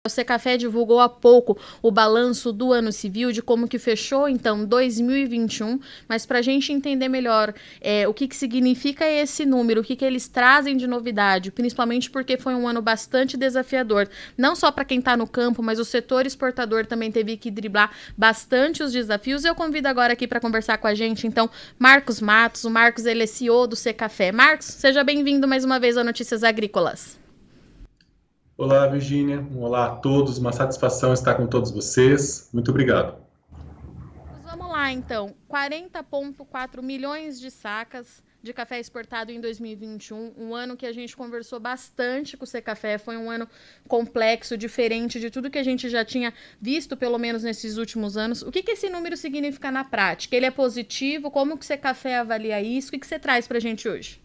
O Secafé divulgou há pouco o balanço do ano civil, de como que fechou, então, 2021, mas para a gente entender melhor o que significa esse número, o que eles trazem de novidade, principalmente porque foi um ano bastante desafiador, não só para quem está no campo, mas o setor exportador também teve que driblar bastante os desafios. Eu convido agora aqui para conversar com a gente, então, Marcos Matos. O Marcos, ele é CEO do Secafé. Marcos, seja bem-vindo mais uma vez ao Notícias Agrícolas. Olá, Virgínia. Olá a todos. Uma satisfação estar com todos vocês. Muito obrigado. Vamos lá, então. 40,4 milhões de sacas de café exportado em 2021, um ano que a gente conversou bastante com o Secafé, foi um ano complexo, diferente de tudo que a gente já tinha visto, pelo menos nesses últimos anos. O que esse número significa na prática? Ele é positivo? Como que o Secafé avalia isso? O que você traz para a gente hoje?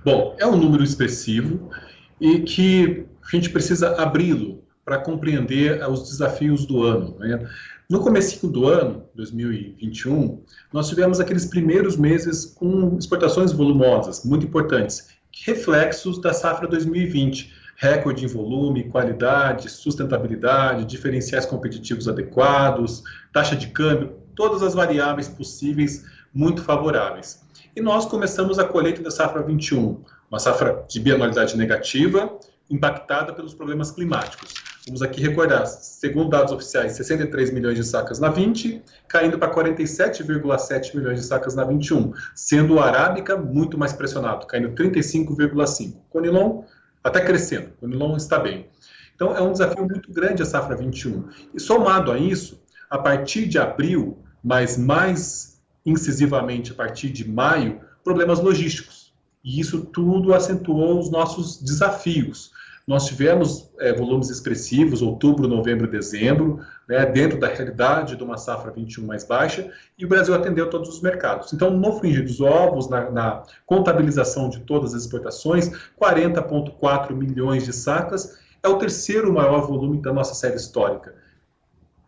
Bom, é um número expressivo e que a gente precisa abri-lo para compreender os desafios do ano, né? No comecinho do ano, 2021, nós tivemos aqueles primeiros meses com exportações volumosas, muito importantes, reflexos da safra 2020, recorde em volume, qualidade, sustentabilidade, diferenciais competitivos adequados, taxa de câmbio, todas as variáveis possíveis muito favoráveis. E nós começamos a colheita da safra 21, uma safra de bianualidade negativa, impactada pelos problemas climáticos. Vamos aqui recordar, segundo dados oficiais, 63 milhões de sacas na 20, caindo para 47,7 milhões de sacas na 21, sendo o Arábica muito mais pressionado, caindo 35,5. Conilon até crescendo, Conilon está bem. Então é um desafio muito grande a safra 21. E somado a isso, a partir de abril, mas mais incisivamente a partir de maio, problemas logísticos. E isso tudo acentuou os nossos desafios. Nós tivemos volumes expressivos, outubro, novembro, dezembro, né, dentro da realidade de uma safra 21 mais baixa, e o Brasil atendeu todos os mercados. Então, no frigir dos ovos, na contabilização de todas as exportações, 40,4 milhões de sacas é o terceiro maior volume da nossa série histórica.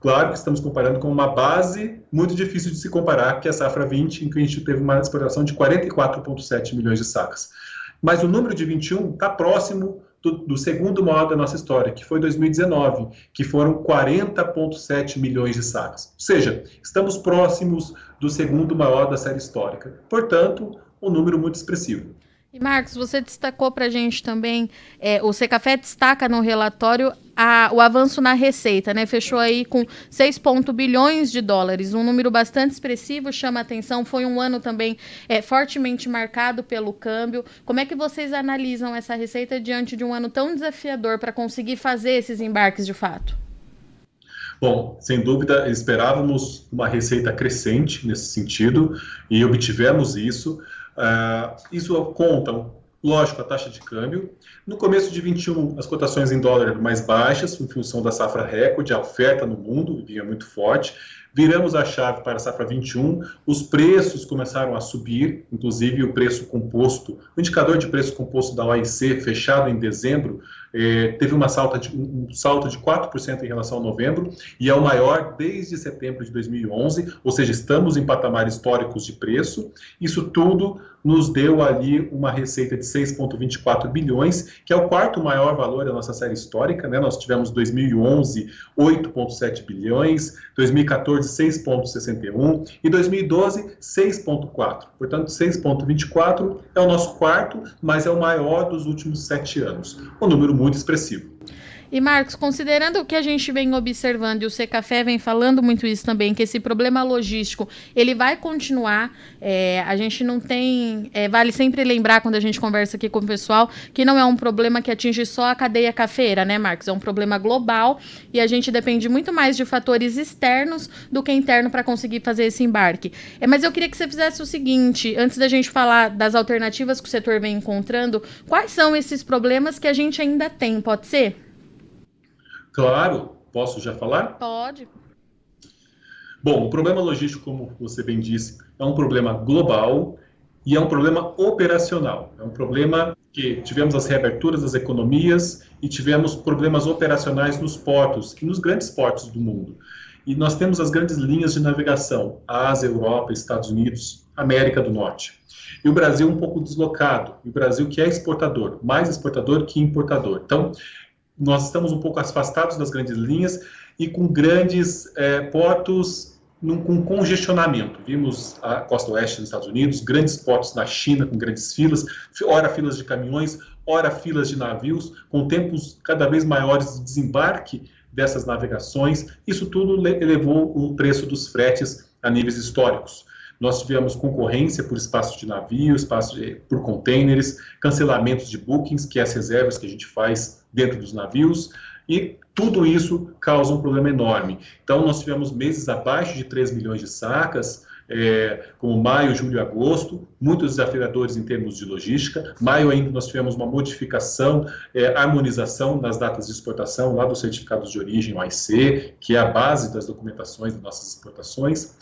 Claro que estamos comparando com uma base muito difícil de se comparar, que é a safra 20, em que a gente teve uma exportação de 44,7 milhões de sacas. Mas o número de 21 está próximo do segundo maior da nossa história, que foi 2019, que foram 40,7 milhões de sacas. Ou seja, estamos próximos do segundo maior da série histórica. Portanto, um número muito expressivo. E Marcos, você destacou para a gente também, o Secafé destaca no relatório o avanço na receita, né? Fechou aí com 6 bilhões de dólares, um número bastante expressivo, chama atenção. Foi um ano também fortemente marcado pelo câmbio. Como é que vocês analisam essa receita diante de um ano tão desafiador para conseguir fazer esses embarques de fato? Bom, sem dúvida, esperávamos uma receita crescente nesse sentido e obtivemos isso. Isso conta, lógico, a taxa de câmbio. No começo de 21, as cotações em dólar eram mais baixas, em função da safra recorde, a oferta no mundo vinha muito forte. Viramos a chave para a safra 21, os preços começaram a subir, inclusive o preço composto, o indicador de preço composto da OIC, fechado em dezembro, teve um salto de 4% em relação a novembro, e é o maior desde setembro de 2011, ou seja, estamos em patamares históricos de preço. Isso tudo nos deu ali uma receita de 6,24 bilhões, que é o quarto maior valor da nossa série histórica, né? Nós tivemos 2011, 8,7 bilhões, 2014, 6,61 e 2012, 6,4. Portanto, 6,24 é o nosso quarto, mas é o maior dos últimos 7 anos. Um número muito expressivo. E Marcos, considerando o que a gente vem observando, e o Secafé vem falando muito isso também, que esse problema logístico, ele vai continuar, a gente não tem, vale sempre lembrar quando a gente conversa aqui com o pessoal, que não é um problema que atinge só a cadeia cafeeira, né, Marcos? É um problema global e a gente depende muito mais de fatores externos do que interno para conseguir fazer esse embarque. Mas eu queria que você fizesse o seguinte, antes da gente falar das alternativas que o setor vem encontrando, quais são esses problemas que a gente ainda tem, pode ser? Claro, posso já falar? Pode. Bom, o problema logístico, como você bem disse, é um problema global e é um problema operacional. É um problema que tivemos as reaberturas das economias e tivemos problemas operacionais nos portos e nos grandes portos do mundo. E nós temos as grandes linhas de navegação, Ásia, Europa, Estados Unidos, América do Norte. E o Brasil um pouco deslocado, e o Brasil que é exportador, mais exportador que importador. Então, nós estamos um pouco afastados das grandes linhas e com grandes portos com congestionamento. Vimos a costa oeste dos Estados Unidos, grandes portos na China com grandes filas, ora filas de caminhões, ora filas de navios, com tempos cada vez maiores de desembarque dessas navegações. Isso tudo elevou o preço dos fretes a níveis históricos. Nós tivemos concorrência por espaço de navio, por containers, cancelamentos de bookings, que é as reservas que a gente faz dentro dos navios, e tudo isso causa um problema enorme. Então, nós tivemos meses abaixo de 3 milhões de sacas, como maio, julho e agosto, muitos desafiadores em termos de logística. Maio ainda nós tivemos uma modificação, harmonização das datas de exportação lá dos certificados de origem, OIC, que é a base das documentações de nossas exportações.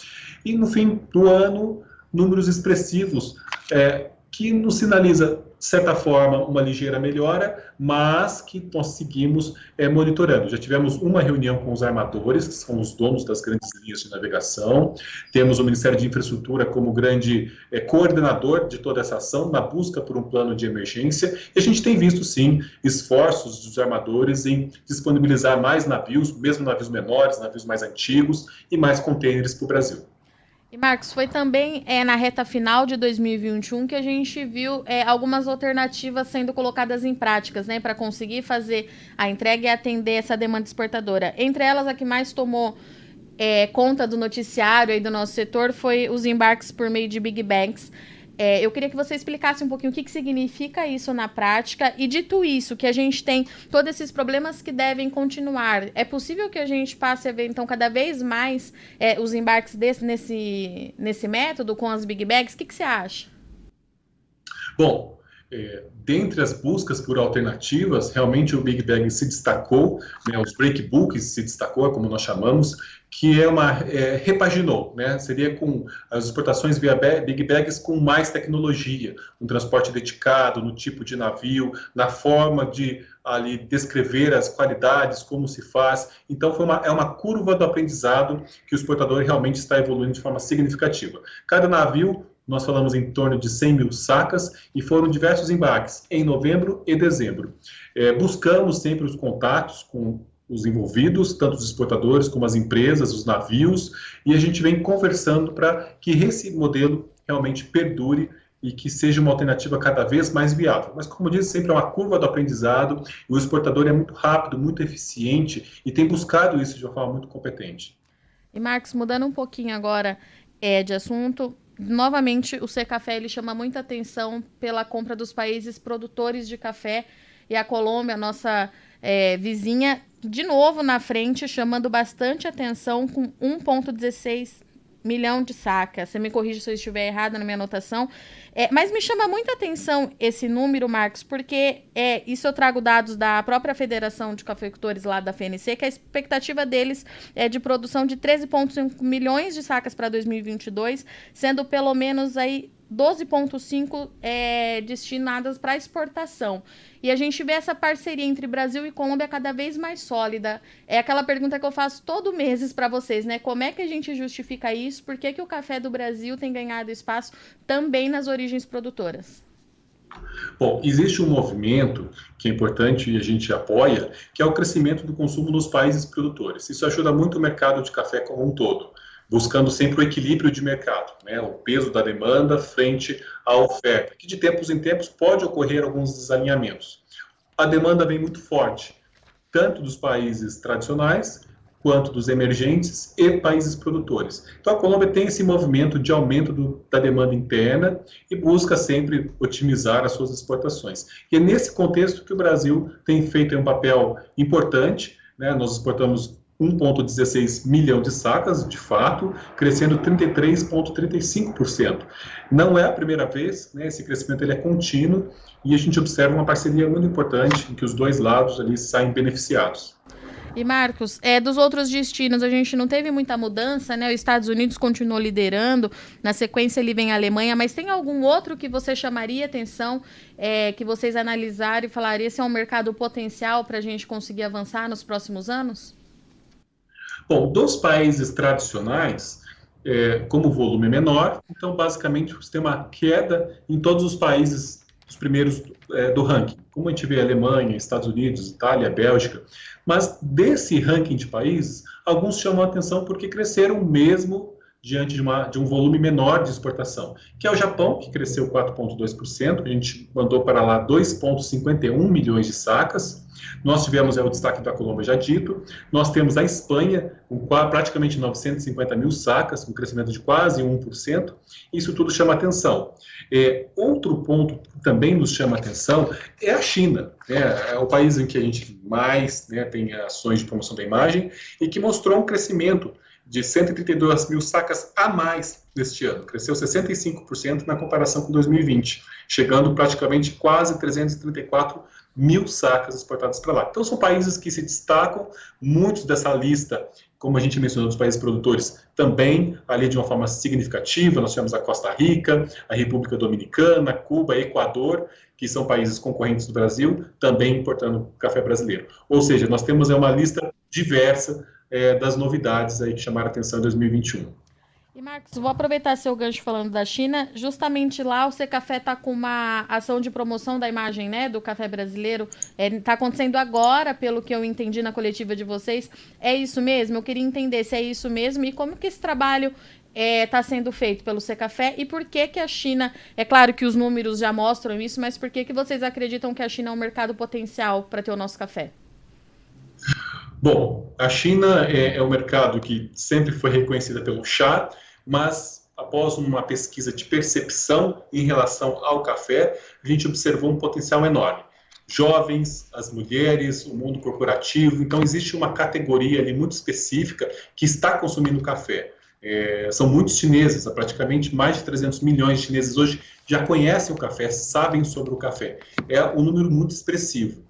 E no fim do ano, números expressivos, que nos sinaliza, de certa forma, uma ligeira melhora, mas que nós seguimos monitorando. Já tivemos uma reunião com os armadores, que são os donos das grandes linhas de navegação. Temos o Ministério de Infraestrutura como grande coordenador de toda essa ação, na busca por um plano de emergência. E a gente tem visto, sim, esforços dos armadores em disponibilizar mais navios, mesmo navios menores, navios mais antigos e mais contêineres para o Brasil. E, Marcos, foi também na reta final de 2021 que a gente viu algumas alternativas sendo colocadas em práticas, né, para conseguir fazer a entrega e atender essa demanda exportadora. Entre elas, a que mais tomou conta do noticiário aí do nosso setor foi os embarques por meio de Big Bags. Eu queria que você explicasse um pouquinho o que significa isso na prática e, dito isso, que a gente tem todos esses problemas que devem continuar. É possível que a gente passe a ver, então, cada vez mais os embarques nesse método com as Big Bags? O que você acha? Bom, dentre as buscas por alternativas, realmente o Big Bag se destacou, né, os breakbooks se destacou, como nós chamamos, que repaginou, né? Seria com as exportações via Big Bags com mais tecnologia, um transporte dedicado no tipo de navio, na forma de ali descrever as qualidades, como se faz. Então, é uma curva do aprendizado que o exportador realmente está evoluindo de forma significativa. Cada navio, nós falamos em torno de 100 mil sacas, e foram diversos embarques em novembro e dezembro. Buscamos sempre os contatos com os envolvidos, tanto os exportadores como as empresas, os navios, e a gente vem conversando para que esse modelo realmente perdure e que seja uma alternativa cada vez mais viável. Mas, como eu disse, sempre é uma curva do aprendizado, e o exportador é muito rápido, muito eficiente, e tem buscado isso de uma forma muito competente. E, Marcos, mudando um pouquinho agora de assunto, novamente o Secafé ele chama muita atenção pela compra dos países produtores de café, e a Colômbia, nossa vizinha, de novo na frente, chamando bastante atenção, com 1,16 milhão de sacas. Você me corrige se eu estiver errada na minha anotação. Mas me chama muita atenção esse número, Marcos, porque isso eu trago dados da própria Federação de Cafeicultores lá da FNC, que a expectativa deles é de produção de 13,5 milhões de sacas para 2022, sendo pelo menos aí 12,5 destinadas para exportação. E a gente vê essa parceria entre Brasil e Colômbia cada vez mais sólida. É aquela pergunta que eu faço todo mês para vocês, né? Como é que a gente justifica isso? Por que o café do Brasil tem ganhado espaço também nas origens produtoras? Bom, existe um movimento que é importante e a gente apoia, que é o crescimento do consumo nos países produtores. Isso ajuda muito o mercado de café como um todo, buscando sempre o equilíbrio de mercado, né? O peso da demanda frente à oferta, que de tempos em tempos pode ocorrer alguns desalinhamentos. A demanda vem muito forte, tanto dos países tradicionais, quanto dos emergentes e países produtores. Então, a Colômbia tem esse movimento de aumento da demanda interna e busca sempre otimizar as suas exportações. E é nesse contexto que o Brasil tem feito um papel importante, né? Nós exportamos 1,16 milhão de sacas, de fato, crescendo 33,35%. Não é a primeira vez, né? Esse crescimento ele é contínuo, e a gente observa uma parceria muito importante em que os dois lados ali saem beneficiados. E, Marcos, dos outros destinos, a gente não teve muita mudança, né? Os Estados Unidos continuou liderando, na sequência ali vem a Alemanha, mas tem algum outro que você chamaria atenção, que vocês analisarem e falariam, esse é um mercado potencial para a gente conseguir avançar nos próximos anos? Bom, dos países tradicionais, como o volume é menor, então basicamente você tem uma queda em todos os países os primeiros do ranking. Como a gente vê Alemanha, Estados Unidos, Itália, Bélgica. Mas desse ranking de países, alguns chamam a atenção porque cresceram mesmo diante de um volume menor de exportação, que é o Japão, que cresceu 4,2%, a gente mandou para lá 2,51 milhões de sacas. Nós tivemos o destaque da Colômbia já dito, nós temos a Espanha, com praticamente 950 mil sacas, com crescimento de quase 1%, isso tudo chama atenção. Outro ponto que também nos chama atenção é a China, né? É o país em que a gente mais, né, tem ações de promoção da imagem e que mostrou um crescimento de 132 mil sacas a mais neste ano, cresceu 65% na comparação com 2020, chegando praticamente quase 334 mil sacas exportadas para lá. Então são países que se destacam, muitos dessa lista, como a gente mencionou, dos países produtores, também ali de uma forma significativa. Nós tivemos a Costa Rica, a República Dominicana, Cuba, Equador, que são países concorrentes do Brasil, também importando café brasileiro. Ou seja, nós temos uma lista diversa das novidades aí que chamaram a atenção em 2021. E, Marcos, vou aproveitar seu gancho falando da China. Justamente lá o Secafé está com uma ação de promoção da imagem, né, do café brasileiro. Está acontecendo agora, pelo que eu entendi na coletiva de vocês. É isso mesmo? Eu queria entender se é isso mesmo e como que esse trabalho está sendo feito pelo Secafé e por que que a China... É claro que os números já mostram isso, mas por que que vocês acreditam que a China é um mercado potencial para ter o nosso café? Bom, a China é um mercado que sempre foi reconhecida pelo chá, mas após uma pesquisa de percepção em relação ao café, a gente observou um potencial enorme. Jovens, as mulheres, o mundo corporativo, então existe uma categoria ali muito específica que está consumindo café. São muitos chineses, praticamente mais de 300 milhões de chineses hoje já conhecem o café, sabem sobre o café. É um número muito expressivo.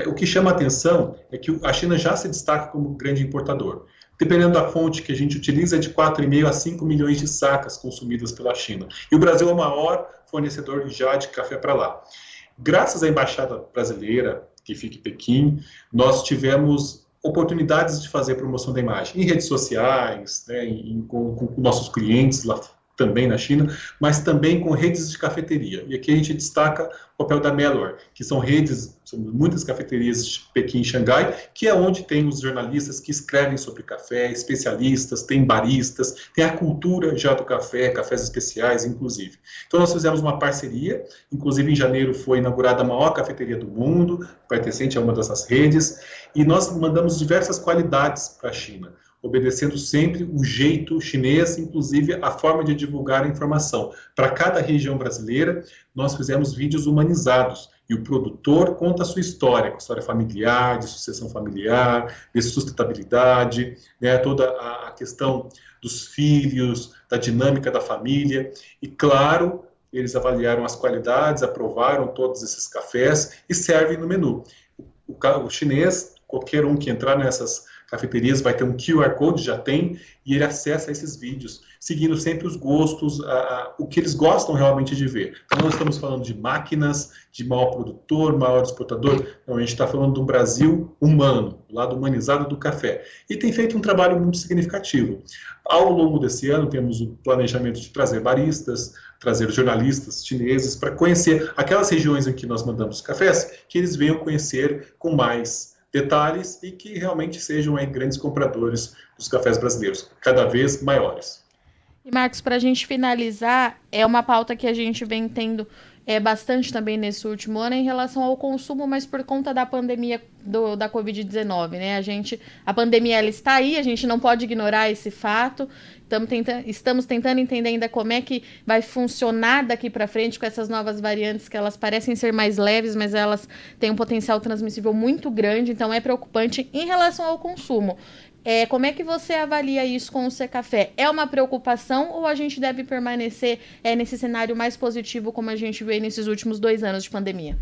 O que chama a atenção é que a China já se destaca como grande importador. Dependendo da fonte que a gente utiliza, é de 4,5 a 5 milhões de sacas consumidas pela China. E o Brasil é o maior fornecedor já de café para lá. Graças à Embaixada Brasileira, que fica em Pequim, nós tivemos oportunidades de fazer promoção da imagem em redes sociais, né, com nossos clientes lá também na China, mas também com redes de cafeteria. E aqui a gente destaca o papel da Melor, que são redes, são muitas cafeterias de Pequim e Xangai, que é onde tem os jornalistas que escrevem sobre café, especialistas, tem baristas, tem a cultura já do café, cafés especiais, inclusive. Então nós fizemos uma parceria, inclusive em janeiro foi inaugurada a maior cafeteria do mundo, pertencente a uma dessas redes, e nós mandamos diversas qualidades para a China, obedecendo sempre o jeito chinês, inclusive a forma de divulgar a informação. Para cada região brasileira, nós fizemos vídeos humanizados, e o produtor conta a sua história familiar, de sucessão familiar, de sustentabilidade, né, toda a questão dos filhos, da dinâmica da família, e claro, eles avaliaram as qualidades, aprovaram todos esses cafés e servem no menu. O chinês, qualquer um que entrar nessas cafeterias vai ter um QR Code, já tem, e ele acessa esses vídeos, seguindo sempre os gostos, o que eles gostam realmente de ver. Então, não estamos falando de máquinas, de maior produtor, maior exportador, não, a gente está falando de um Brasil humano, do lado humanizado do café. E tem feito um trabalho muito significativo. Ao longo desse ano, temos o planejamento de trazer baristas, trazer jornalistas chineses para conhecer aquelas regiões em que nós mandamos cafés, que eles venham conhecer com mais detalhes e que realmente sejam aí grandes compradores dos cafés brasileiros, cada vez maiores. E, Marcos, para a gente finalizar, é uma pauta que a gente vem tendo bastante também nesse último ano em relação ao consumo, mas por conta da pandemia da Covid-19, né? A pandemia ela está aí, a gente não pode ignorar esse fato. Estamos tentando entender ainda como é que vai funcionar daqui para frente com essas novas variantes, que elas parecem ser mais leves, mas elas têm um potencial transmissível muito grande, então é preocupante em relação ao consumo. Como é que você avalia isso com o Secafé? É uma preocupação ou a gente deve permanecer nesse cenário mais positivo como a gente vê nesses últimos 2 anos de pandemia?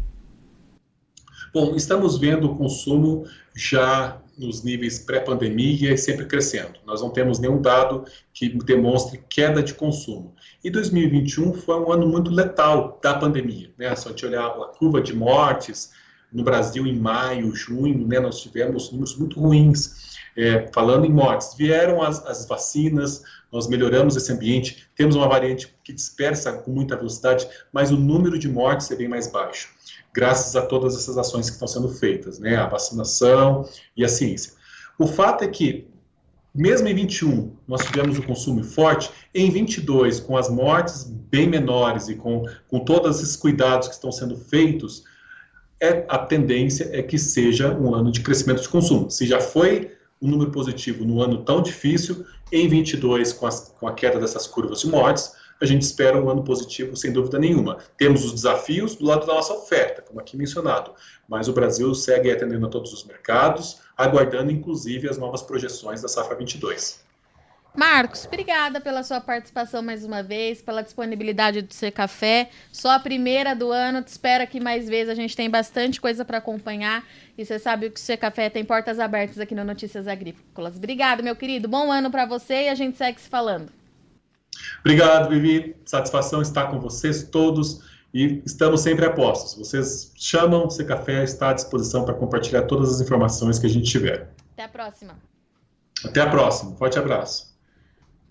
Bom, estamos vendo o consumo já nos níveis pré-pandemia e sempre crescendo. Nós não temos nenhum dado que demonstre queda de consumo. E 2021 foi um ano muito letal da pandemia, né? Só de olhar a curva de mortes no Brasil em maio, junho, né? Nós tivemos números muito ruins. Falando em mortes, vieram as vacinas, nós melhoramos esse ambiente, temos uma variante que dispersa com muita velocidade, mas o número de mortes é bem mais baixo, graças a todas essas ações que estão sendo feitas, né? A vacinação e a ciência. O fato é que, mesmo em 21, nós tivemos o consumo forte, em 22, com as mortes bem menores e com todos esses cuidados que estão sendo feitos, a tendência é que seja um ano de crescimento de consumo. Se já foi um número positivo no ano tão difícil, em 22, com a queda dessas curvas de mortes, a gente espera um ano positivo, sem dúvida nenhuma. Temos os desafios do lado da nossa oferta, como aqui mencionado, mas o Brasil segue atendendo a todos os mercados, aguardando, inclusive, as novas projeções da safra 22. Marcos, obrigada pela sua participação mais uma vez, pela disponibilidade do Secafé. Só a primeira do ano, te espero aqui mais vezes, a gente tem bastante coisa para acompanhar e você sabe que o Secafé tem portas abertas aqui no Notícias Agrícolas. Obrigado, meu querido, bom ano para você e a gente segue se falando. Obrigado, Vivi, satisfação estar com vocês todos e estamos sempre a postos. Vocês chamam, o Secafé está à disposição para compartilhar todas as informações que a gente tiver. Até a próxima. Até a próxima, forte abraço.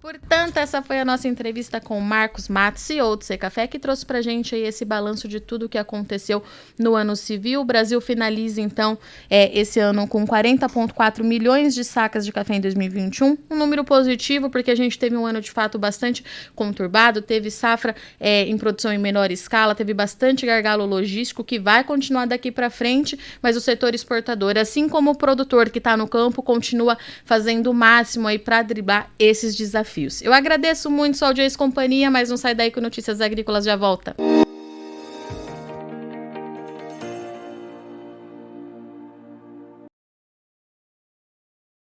Portanto, essa foi a nossa entrevista com o Marcos Matos, CEO do Secafé, que trouxe para a gente aí esse balanço de tudo que aconteceu no ano civil. O Brasil finaliza, então, esse ano com 40,4 milhões de sacas de café em 2021, um número positivo, porque a gente teve um ano, de fato, bastante conturbado, teve safra em produção em menor escala, teve bastante gargalo logístico, que vai continuar daqui para frente, mas o setor exportador, assim como o produtor que está no campo, continua fazendo o máximo aí para driblar esses desafios. Eu agradeço muito sua audiência e companhia, mas não sai daí que o Notícias Agrícolas já volta.